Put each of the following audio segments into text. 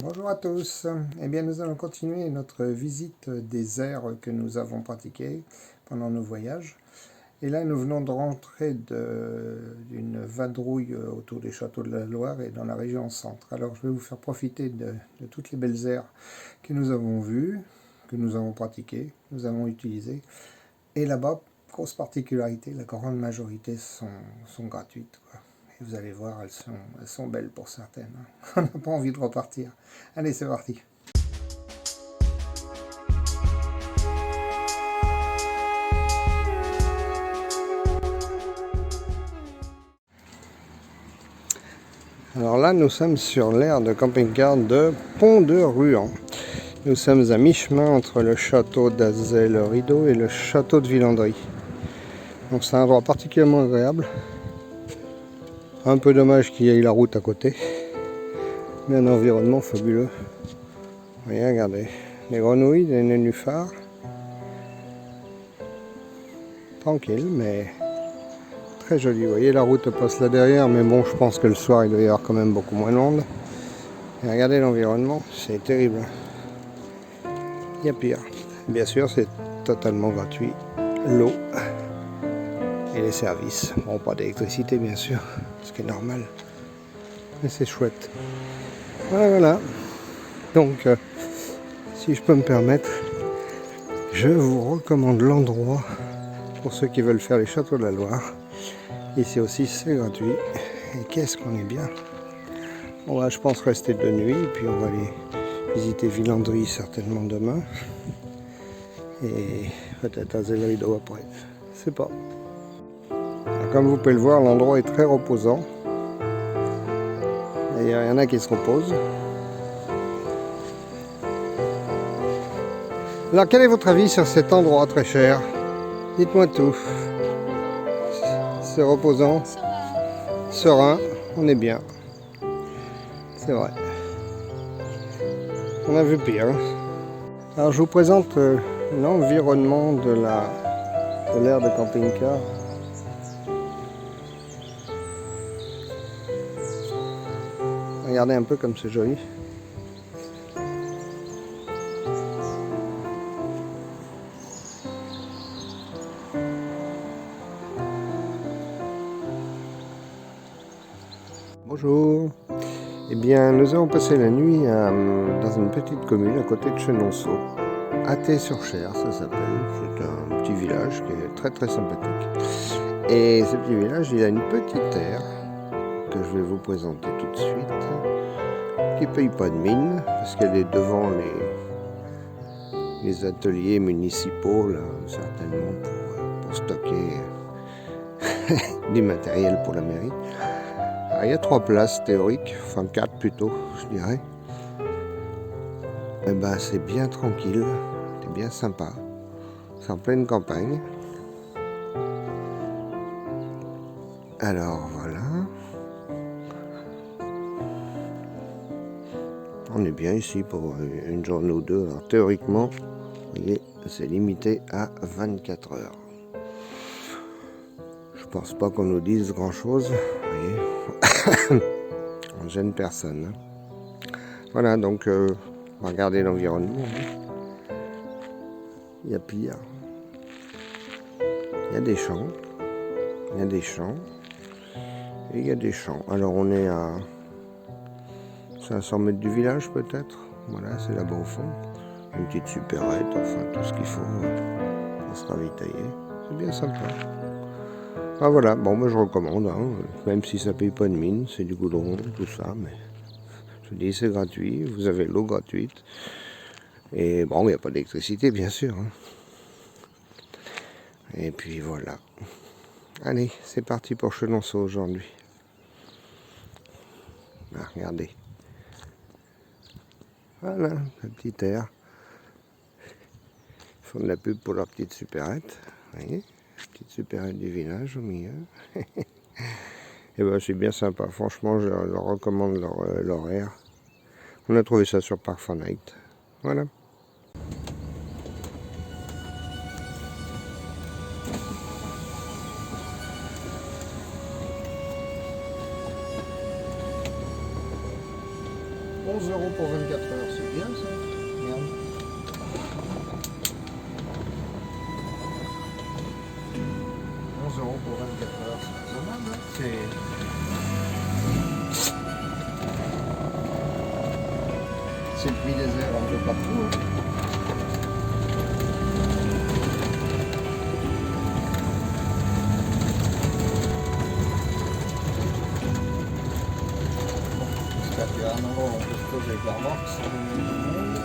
Bonjour à tous. Eh bien, nous allons continuer notre visite des aires que nous avons pratiquées pendant nos voyages. Et là, nous venons de rentrer d'une vadrouille autour des châteaux de la Loire et dans la région centre. Alors, je vais vous faire profiter de toutes les belles aires que nous avons vues, que nous avons pratiquées, que nous avons utilisées. Et là-bas, grosse particularité, la grande majorité sont gratuites, quoi. Et vous allez voir, elles sont belles pour certaines. On n'a pas envie de repartir. Allez, c'est parti. Alors là, nous sommes sur l'aire de camping-car de Pont-de-Ruan. Nous sommes à mi-chemin entre le château d'Azay-le-Rideau et le château de Villandry. Donc c'est un endroit particulièrement agréable. Un peu dommage qu'il y ait la route à côté. Mais un environnement fabuleux. Vous voyez, regardez. Les grenouilles, les nénuphars. Tranquille, mais très joli. Vous voyez, la route passe là derrière, mais bon, je pense que le soir, il doit y avoir quand même beaucoup moins de monde. Et regardez l'environnement, c'est terrible. Il y a pire. Bien sûr, c'est totalement gratuit. L'eau et les services. Bon, pas d'électricité, bien sûr, ce qui est normal. Mais c'est chouette. Voilà. Donc, si je peux me permettre, je vous recommande l'endroit pour ceux qui veulent faire les châteaux de la Loire. Ici aussi, c'est gratuit. Et qu'est-ce qu'on est bien. On va, je pense, rester de nuit. Et puis, on va aller visiter Villandry certainement demain. Et peut-être Azay-le-Rideau après. Je sais pas. Alors, comme vous pouvez le voir, l'endroit est très reposant. Et il y en a qui se reposent. Alors, quel est votre avis sur cet endroit très cher? Dites-moi tout. C'est reposant, serein, on est bien. C'est vrai. On a vu pire. Alors, je vous présente l'environnement de l'aire de camping-car. Regardez un peu comme c'est joli. Bonjour. Eh bien, nous avons passé la nuit dans une petite commune à côté de Chenonceau. Athée-sur-Cher, ça s'appelle. C'est un petit village qui est très très sympathique. Et ce petit village, il a une petite aire que je vais vous présenter tout de suite, qui ne paye pas de mine, parce qu'elle est devant les ateliers municipaux, là, certainement pour stocker du matériel pour la mairie. Alors, il y a 3 places théoriques, enfin 4 plutôt, je dirais. Et ben, c'est bien tranquille, c'est bien sympa. C'est en pleine campagne. Alors voilà. On est bien ici pour une journée ou deux. Alors théoriquement, vous voyez, c'est limité à 24 heures. Je pense pas qu'on nous dise grand chose. Vous voyez, on gêne personne. Voilà, donc regardez l'environnement. Il y a pire. Il y a des champs. Il y a des champs. Et il y a des champs. Alors on est à 500 mètres du village peut-être. Voilà, c'est là-bas au fond. Une petite supérette, enfin tout ce qu'il faut pour se ravitailler. C'est bien sympa. Ah voilà, bon moi je recommande, hein, même si ça paye pas de mine, c'est du goudron, tout ça, mais je vous dis c'est gratuit, vous avez l'eau gratuite. Et bon, il n'y a pas d'électricité bien sûr. Hein. Et puis voilà. Allez, c'est parti pour Chenonceau aujourd'hui. Ah, regardez. Voilà, la petite aire. Ils font de la pub pour leur petite supérette. Vous voyez, petite supérette du village au milieu. Et ben c'est bien sympa. Franchement, je leur recommande leur aire. On a trouvé ça sur Parkfonite. Voilà. 11 € pour 24 heures, c'est bien ça. Regarde. 11 € pour 24 heures, c'est raisonnable, hein. C'est le prix des airs un peu partout. Hein. Il y a un endroit où on peut se poser avec la remorque sans tout le monde.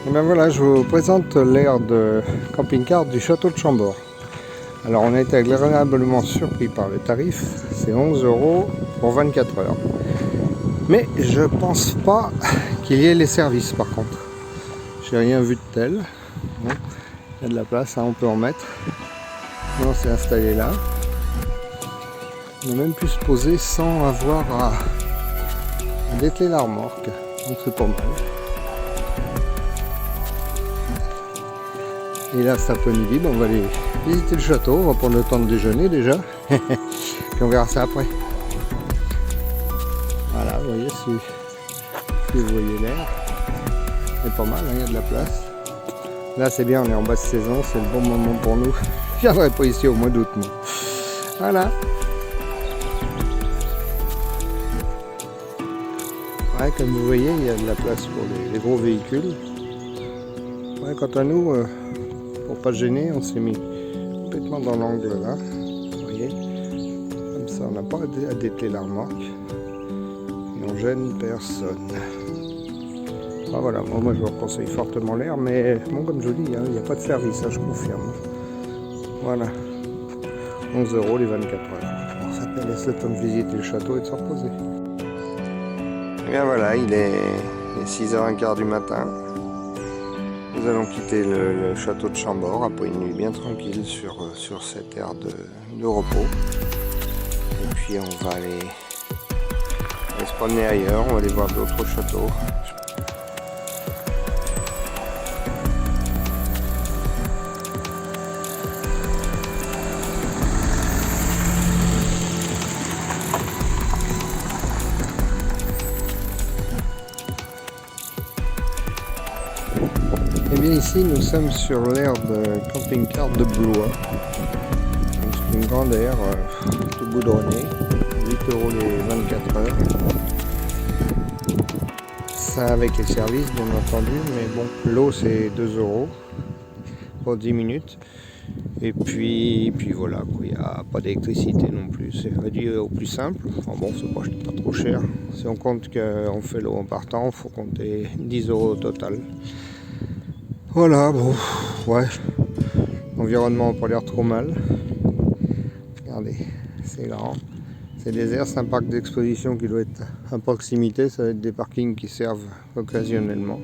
Et bien voilà, je vous présente l'aire de camping-car du château de Chambord. Alors on a été agréablement surpris par le tarif, c'est 11 € pour 24 heures. Mais je pense pas qu'il y ait les services par contre. J'ai rien vu de tel. Bon, il y a de la place, hein, on peut en mettre. On s'est installé là. On a même pu se poser sans avoir à dételer la remorque. Donc c'est pas mal. Et là cet après-midi, on va aller visiter le château, on va prendre le temps de déjeuner déjà. Puis on verra ça après. Voilà, vous voyez, si vous voyez l'air, c'est pas mal, hein, il y a de la place. Là c'est bien, on est en basse saison, c'est le bon moment pour nous. Je viendrai pas ici au mois d'août. Voilà. Ouais, comme vous voyez, il y a de la place pour les gros véhicules. Ouais, quant à nous, pour pas gêner, on s'est mis complètement dans l'angle là. Vous voyez, comme ça on n'a pas à dételer la remorque. Et on gêne personne. Ah, voilà, moi je vous conseille fortement l'air, mais bon, comme je vous dis, hein, il n'y a pas de service, ça je confirme. Voilà, 11 € les 24 heures. Alors, ça laisse le temps de visiter le château et de se reposer. Et bien voilà, il est 6h15 du matin. Nous allons quitter le château de Chambord après une nuit bien tranquille sur cette aire de repos. Et puis on va aller se promener ailleurs, on va aller voir d'autres châteaux. Et bien ici nous sommes sur l'aire de camping-car de Blois. C'est une grande aire tout goudronnée, 8 € les 24 heures. Ça avec les services bien entendu, mais bon, l'eau c'est 2 € pour 10 minutes. Et puis voilà, il n'y a pas d'électricité non plus, c'est réduit au plus simple. Enfin bon, c'est pas trop cher. Si on compte qu'on fait l'eau en partant, il faut compter 10 € au total. Voilà, bon, ouais, l'environnement n'a pas l'air trop mal. Regardez, c'est grand. C'est désert, c'est un parc d'exposition qui doit être à proximité, ça va être des parkings qui servent occasionnellement.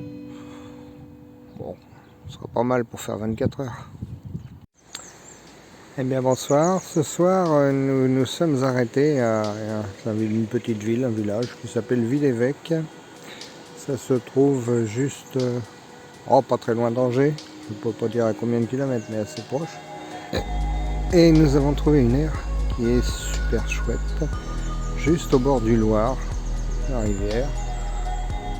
Bon, ce sera pas mal pour faire 24 heures. Eh bien bonsoir, ce soir nous sommes arrêtés à une petite ville, un village qui s'appelle Ville-Évêque. Ça se trouve juste... pas très loin d'Angers, je ne peux pas dire à combien de kilomètres, mais assez proche. Et nous avons trouvé une aire qui est super chouette, juste au bord du Loir, la rivière.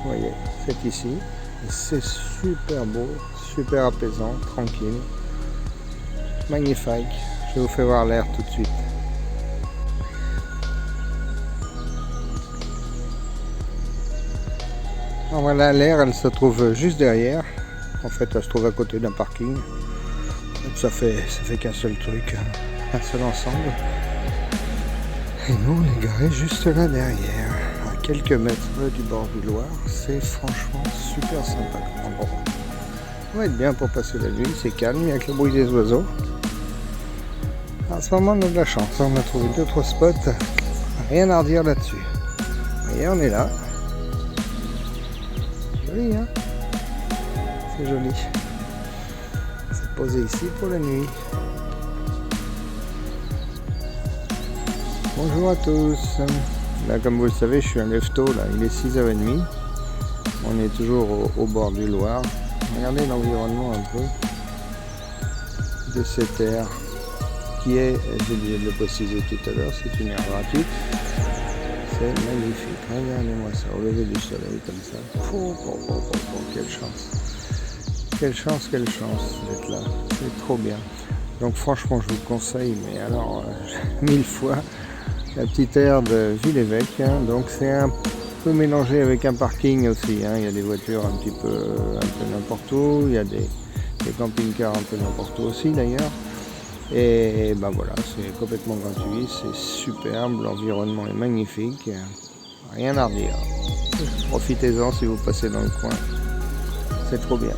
Vous voyez, c'est ici. Et c'est super beau, super apaisant, tranquille. Magnifique. Je vous fais voir l'air tout de suite. Alors voilà, l'aire, elle se trouve juste derrière. En fait, elle se trouve à côté d'un parking. Donc ça fait qu'un seul truc, un seul ensemble. Et nous, on est garé juste là derrière, à quelques mètres du bord du Loir. C'est franchement super sympa comme endroit. Ça va être bien pour passer la nuit, c'est calme, avec le bruit des oiseaux. À ce moment, on a de la chance. On a trouvé 2-3 spots. Rien à redire là-dessus. Vous voyez, on est là. Joli, hein? C'est joli. C'est posé ici pour la nuit. Bonjour à tous. Là, comme vous le savez, je suis un lève-tôt. Là, il est 6h30. On est toujours au bord du Loir. Regardez l'environnement un peu de cette aire qui est, j'ai oublié de le préciser tout à l'heure, c'est une aire gratuite. C'est magnifique. Regardez-moi ça, au lever du soleil comme ça. Quelle chance. Quelle chance d'être là. C'est trop bien. Donc franchement, je vous conseille, mais alors, 1000 fois, la petite aire de Ville-Évêque. Hein. Donc c'est un peu mélangé avec un parking aussi. Hein. Il y a des voitures un peu n'importe où. Il y a des camping-cars un peu n'importe où aussi d'ailleurs. Et ben voilà, c'est complètement gratuit, c'est superbe, l'environnement est magnifique, rien à redire. Profitez-en si vous passez dans le coin, c'est trop bien.